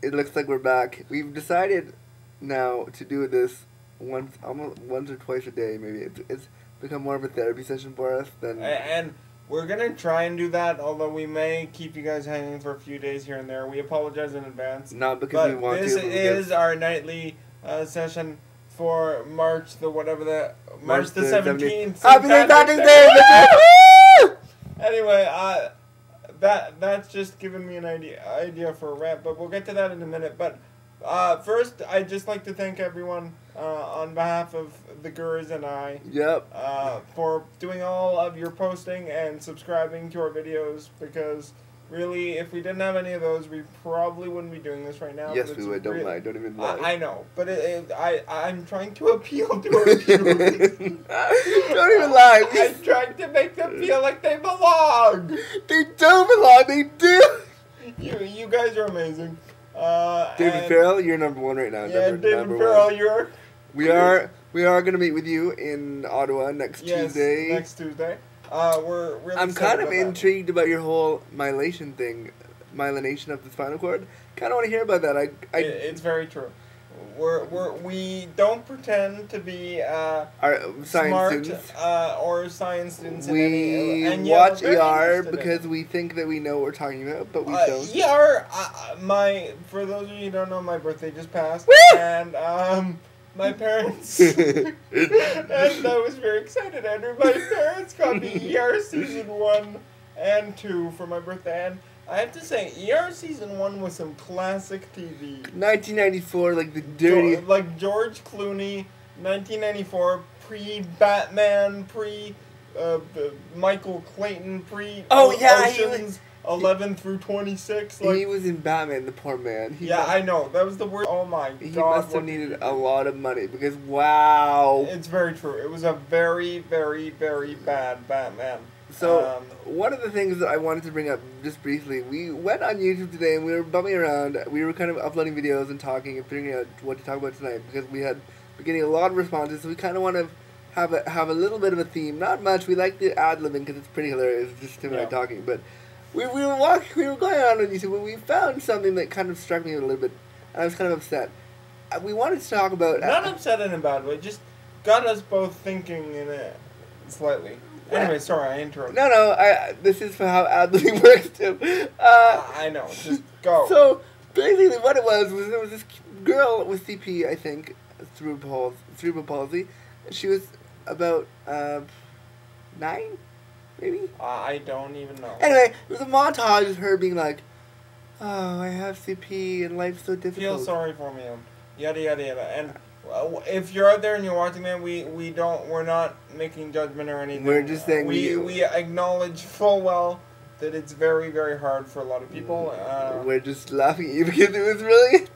it looks like we're back. We've decided now to do this almost once or twice a day. Maybe it's become more of a therapy session for us than. And we're gonna try and do that, although we may keep you guys hanging for a few days here and there. We apologize in advance. Not because we want to. This is our nightly session for March the 17th. Happy St. Patrick's Day! Anyway, that's just giving me an idea for a rant, but we'll get to that in a minute. But first, I'd just like to thank everyone on behalf of the Gurs and I. Yep. For doing all of your posting and subscribing to our videos, because really, if we didn't have any of those, we probably wouldn't be doing this right now. Yes, we would. Don't lie. Don't even lie. I know, but I'm trying to appeal to our viewers. Don't even lie. I'm trying to make them feel like they belong. They don't belong. They do. You guys are amazing. David Farrell, you're number one right now. Yeah, David Farrell, you're. We are gonna meet with you in Ottawa next Tuesday. Next Tuesday. We're really. I'm kind of intrigued about your whole myelination thing, myelination of the spinal cord. Kind of want to hear about that. It's very true. We don't pretend to be our smart students. Or science students. We watch ER because we think that we know what we're talking about, but we don't. ER. For those of you who don't know, my birthday just passed, and my parents, and I was very excited, Andrew. My parents got me ER season 1 and 2 for my birthday, and I have to say, ER season 1 was some classic TV. 1994, like the dirty, like George Clooney, 1994, pre-Batman, Michael Clayton, Oceans 11 through 26. Like, he was in Batman, the poor man. I know. That was the word. Oh my God. He must have needed a lot of money because, wow. It's very true. It was a very, very, very bad Batman. So, one of the things that I wanted to bring up just briefly, we went on YouTube today and we were bumming around. We were kind of uploading videos and talking and figuring out what to talk about tonight because we're getting a lot of responses. So we kind of want to have a little bit of a theme. Not much. We like the ad-libbing because it's pretty hilarious. It's just Tim and I talking. But we were going around on YouTube and we found something that kind of struck me a little bit. And I was kind of upset. We wanted to talk about... Not upset in a bad way. Just got us both thinking in it slightly. Anyway, sorry, I interrupted. No, this is for how ad-libbing works, too. I know, just go. So, basically what it was there was this girl with CP, I think, cerebral palsy. She was about 9, maybe? I don't even know. Anyway, it was a montage of her being like, oh, I have CP and life's so difficult. Feel sorry for me, yada, yada, yada. And if you're out there and you're watching that, we're not making judgment or anything. We're just saying we acknowledge full well that it's very, very hard for a lot of people. We're just laughing at you because it was really...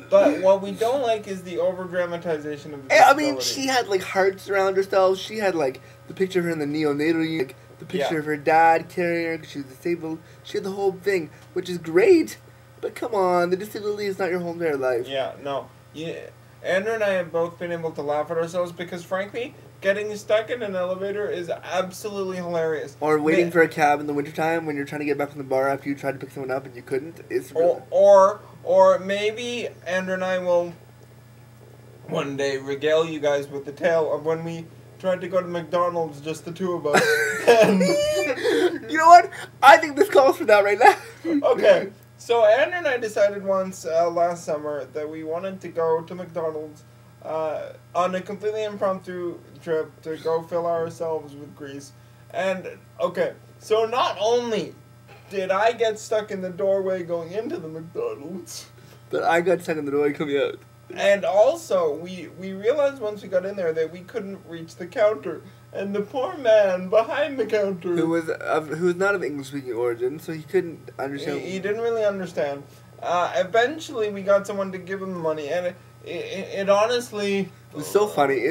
But what we don't like is the over-dramatization of the disability. I mean, she had, like, hearts around herself. She had, like, the picture of her in the neonatal unit, like, the picture of her dad carrying her because she was disabled. She had the whole thing, which is great. But come on, the disability is not your whole entire life. Yeah, no. Andrew and I have both been able to laugh at ourselves because, frankly, getting stuck in an elevator is absolutely hilarious. Or waiting for a cab in the wintertime when you're trying to get back from the bar after you tried to pick someone up and you couldn't. It's really... Or maybe Andrew and I will one day regale you guys with the tale of when we tried to go to McDonald's, just the two of us. And you know what? I think this calls for that right now. Okay. So Andrew and I decided once last summer that we wanted to go to McDonald's on a completely impromptu trip to go fill ourselves with grease. And, okay, so not only did I get stuck in the doorway going into the McDonald's, but I got stuck in the doorway coming out. And also, we realized once we got in there that we couldn't reach the counter. And the poor man behind the counter, who was not of English-speaking origin, so he couldn't understand. He didn't really understand. Eventually, we got someone to give him the money, and it honestly... It was so funny.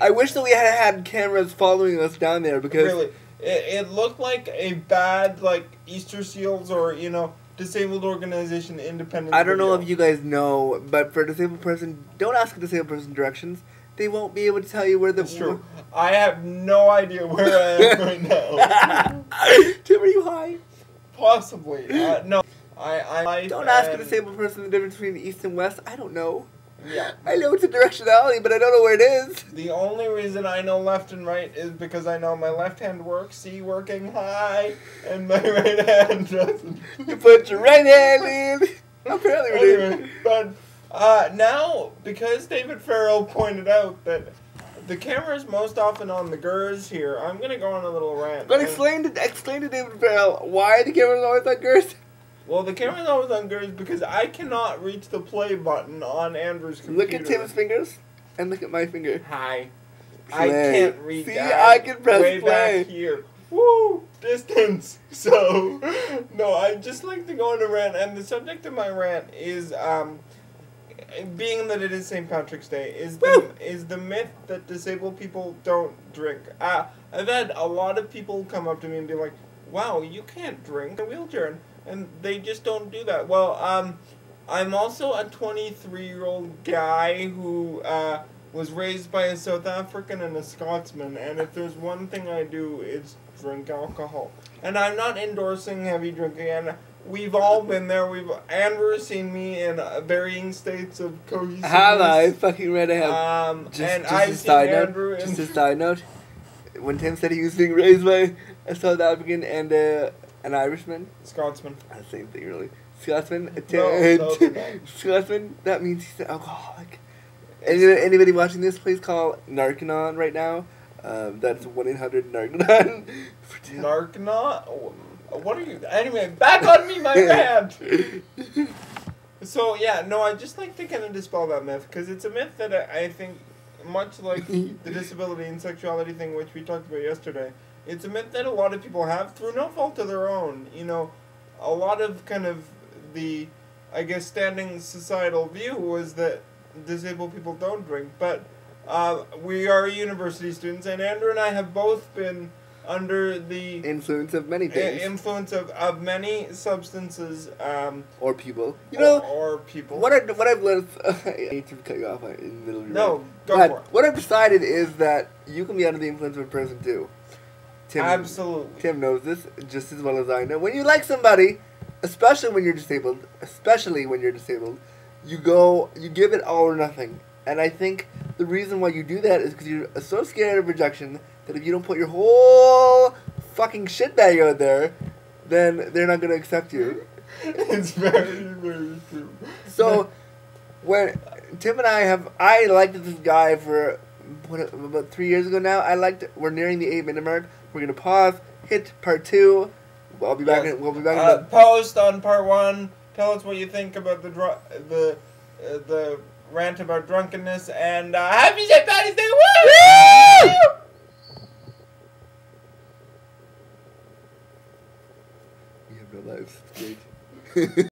I wish that we had cameras following us down there, because... Really, it looked like a bad, like, Easter Seals or, disabled organization independent I don't know video. if you guys know, but for a disabled person, don't ask a disabled person directions. They won't be able to tell you where the... It's true. I have no idea where I am right now. Tim, are you high? Possibly. No. Don't ask a disabled person the difference between east and west. I don't know. Yeah. I know it's a directionality, but I don't know where it is. The only reason I know left and right is because I know my left hand works, see working high, and my right hand doesn't. You put your right hand in. Apparently we did. Anyway, but now, because David Farrell pointed out that the camera is most often on the GERS here, I'm going to go on a little rant. But explain to David Farrell why the camera's always on GERS. Well, the camera's always on GERS because I cannot reach the play button on Andrew's computer. Look at Tim's fingers and look at my finger. Hi. Play. I can't reach. See, I can press way play. back here. Woo! Distance. So, no, I just like to go on a rant, and the subject of my rant is, being that it is St. Patrick's Day, is the myth that disabled people don't drink. I've had a lot of people come up to me and be like, "Wow, you can't drink in a wheelchair," and they just don't do that. Well, I'm also a 23-year-old guy who was raised by a South African and a Scotsman, and if there's one thing I do, it's drink alcohol. And I'm not endorsing heavy drinking, and we've all been there. Andrew has seen me in varying states of cohesiveness. Have I fucking read it? And I've seen Andrew in... Just a side note, when Tim said he was being raised by a South African and an Irishman, Scotsman. Same thing, really. Scotsman, No, Scotsman. That means he's an alcoholic. Anybody watching this, please call Narcanon right now. That's 1-800-NARCANON. Narcanon? What are you... Anyway, back on me, my rant! So, yeah, no, I just like to kind of dispel that myth, because it's a myth that I think, much like the disability and sexuality thing, which we talked about yesterday, it's a myth that a lot of people have through no fault of their own. You know, a lot of kind of the, I guess, standing societal view was that disabled people don't drink, but we are university students, and Andrew and I have both been under the influence of many things. Influence of many substances. Or people. You know, or people. What I've learned... I hate to cut you off in the middle of your No, rant. go But for it. what I've decided is that you can be under the influence of a person too. Tim, Absolutely. Tim knows this just as well as I know. When you like somebody, especially when you're disabled, you give it all or nothing. And I think the reason why you do that is because you're so scared of rejection that if you don't put your whole fucking shit bag out there, then they're not going to accept you. It's very, very true. So, when Tim and I liked this guy for about 3 years ago now. We're nearing the 8-minute mark. We're going to pause, hit part 2. We'll be back. We'll be back. Post on part 1. Tell us what you think about the rant about drunkenness, and happy St. Patty's Day! Woo! We have no lives. It's great.